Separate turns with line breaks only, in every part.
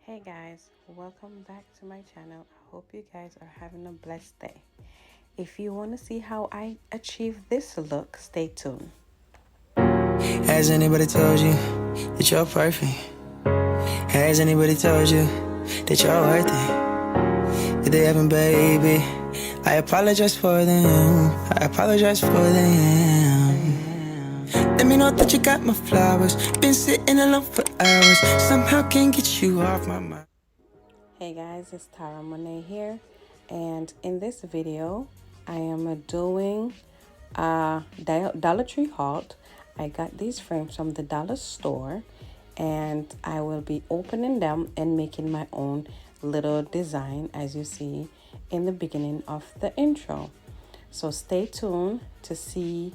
Hey guys, welcome back to my channel. I hope you guys are having a blessed day. If you want to see how I achieve this look, stay tuned.
Has anybody told you that you're perfect? Has anybody told you that you're worth it? If they haven't, baby, I apologize for them. I apologize for them. Let me know that you got my flowers. Been sitting alone for hours. Somehow can't get you off my mind.
Hey guys, it's Tara Monet here, and in this video, I am doing a Dollar Tree haul. I got these frames from the dollar store, and I will be opening them and making my own little design, as you see in the beginning of the intro. So stay tuned to see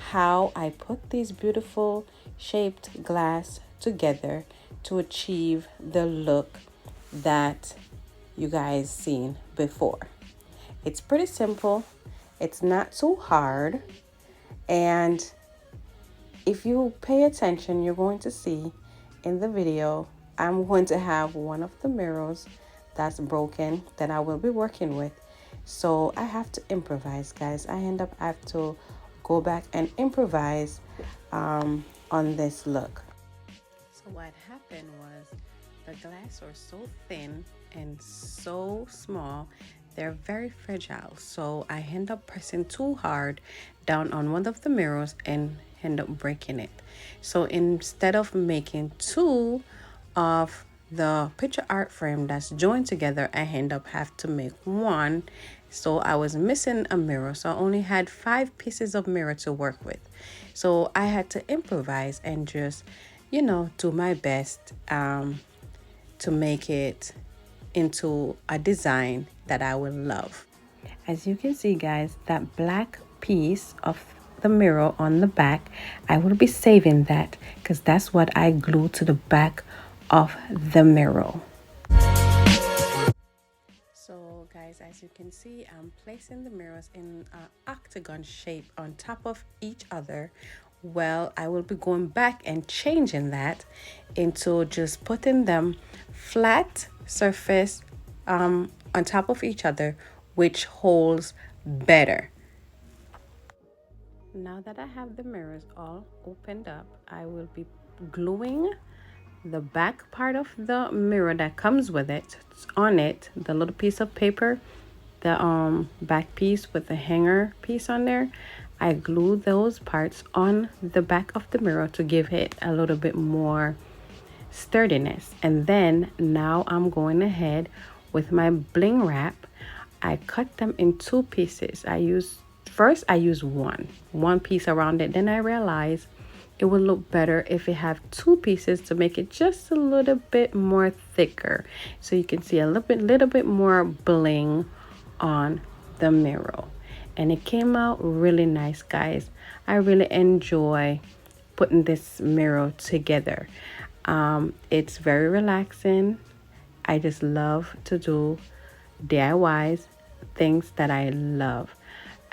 how I put these beautiful shaped glass together to achieve the look that you guys seen before. It's pretty simple, it's not too hard, and if you pay attention, you're going to see in the video I'm going to have one of the mirrors that's broken that I will be working with. So I have to improvise, guys. I have to go back and improvise on this look. So what happened was the glass are so thin and so small, they're very fragile. So I end up pressing too hard down on one of the mirrors and end up breaking it. So instead of making two of the picture art frame that's joined together, I end up have to make one. So I was missing a mirror, so I only had 5 pieces of mirror to work with. So I had to improvise and just do my best to make it into a design that I will love. As you can see, guys, that black piece of the mirror on the back, I will be saving that because that's what I glue to the back of the mirror. So guys, as you can see, I'm placing the mirrors in an octagon shape on top of each other. Well, I will be going back and changing that into just putting them flat surface on top of each other, which holds better. Now that I have the mirrors all opened up, I will be gluing the back part of the mirror that comes with it on it, the little piece of paper, the back piece with the hanger piece on there. I glue those parts on the back of the mirror to give it a little bit more sturdiness. And then now I'm going ahead with my bling wrap. I cut them in 2 pieces. I use one piece around it. Then I realized it would look better if it have 2 pieces to make it just a little bit more thicker, so you can see a little bit more bling on the mirror. And it came out really nice, guys. I really enjoy putting this mirror together. It's very relaxing. I just love to do DIYs, things that I love.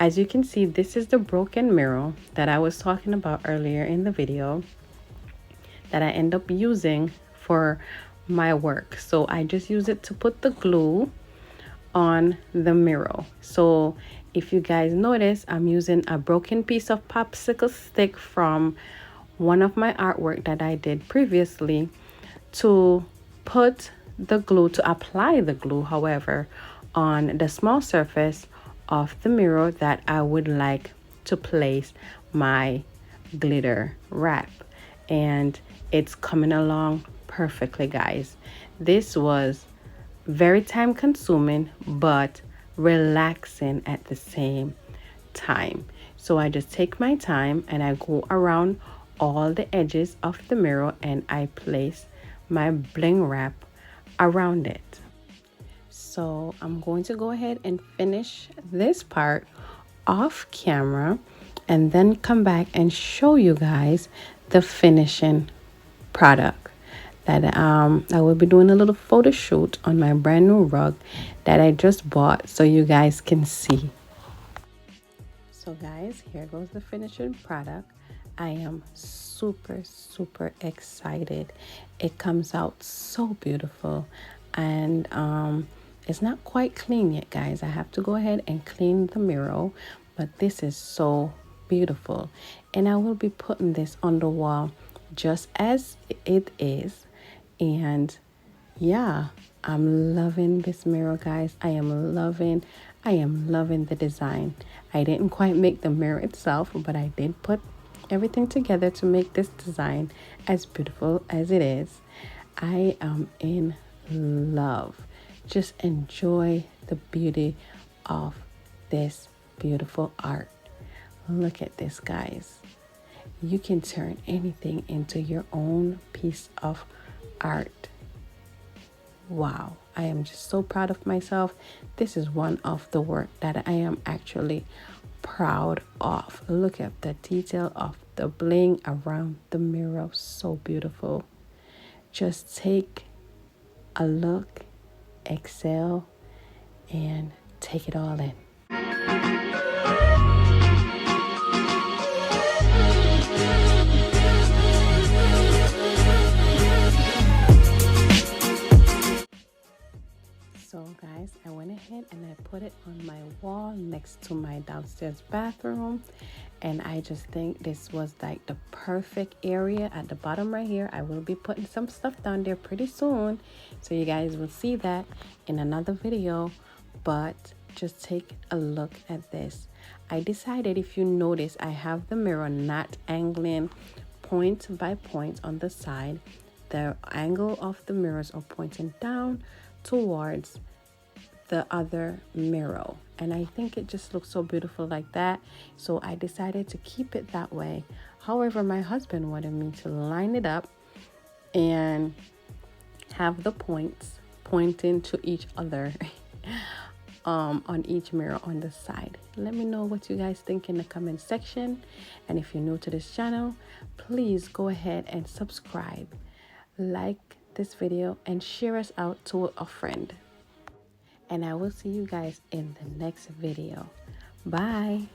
As you can see, this is the broken mirror that I was talking about earlier in the video that I end up using for my work. So I just use it to put the glue on the mirror. So if you guys notice, I'm using a broken piece of popsicle stick from one of my artwork that I did previously to put the glue, to apply the glue, however, on the small surface of the mirror that I would like to place my glitter wrap. And it's coming along perfectly, guys. This was very time consuming but relaxing at the same time. So I just take my time and I go around all the edges of the mirror and I place my bling wrap around it. So I'm going to go ahead and finish this part off camera and then come back and show you guys the finishing product that I will be doing a little photo shoot on my brand new rug that I just bought so you guys can see. So guys, here goes the finishing product. I am super excited. It comes out so beautiful, and it's not quite clean yet, guys. I have to go ahead and clean the mirror, but this is so beautiful, and I will be putting this on the wall just as it is. And yeah, I'm loving this mirror, guys. I am loving the design. I didn't quite make the mirror itself, but I did put everything together to make this design as beautiful as it is. I am in love. Just enjoy the beauty of this beautiful art. Look at this, guys. You can turn anything into your own piece of art. Wow, I am just so proud of myself. This is one of the work that I am actually proud of. Look at the detail of the bling around the mirror. So beautiful. Just take a look, exhale, and take it all in. So guys, I went ahead and I put it on my wall next to my downstairs bathroom, and I just think this was like the perfect area at the bottom right here. I will be putting some stuff down there pretty soon, so you guys will see that in another video, but just take a look at this. I decided, if you notice, I have the mirror not angling point by point on the side. The angle of the mirrors are pointing down towards the other mirror, and I think it just looks so beautiful like that, so I decided to keep it that way. However, my husband wanted me to line it up and have the points pointing to each other on each mirror on the side. Let me know what you guys think in the comment section, and if you're new to this channel, please go ahead and subscribe, like this video, and share us out to a friend. And I will see you guys in the next video. Bye.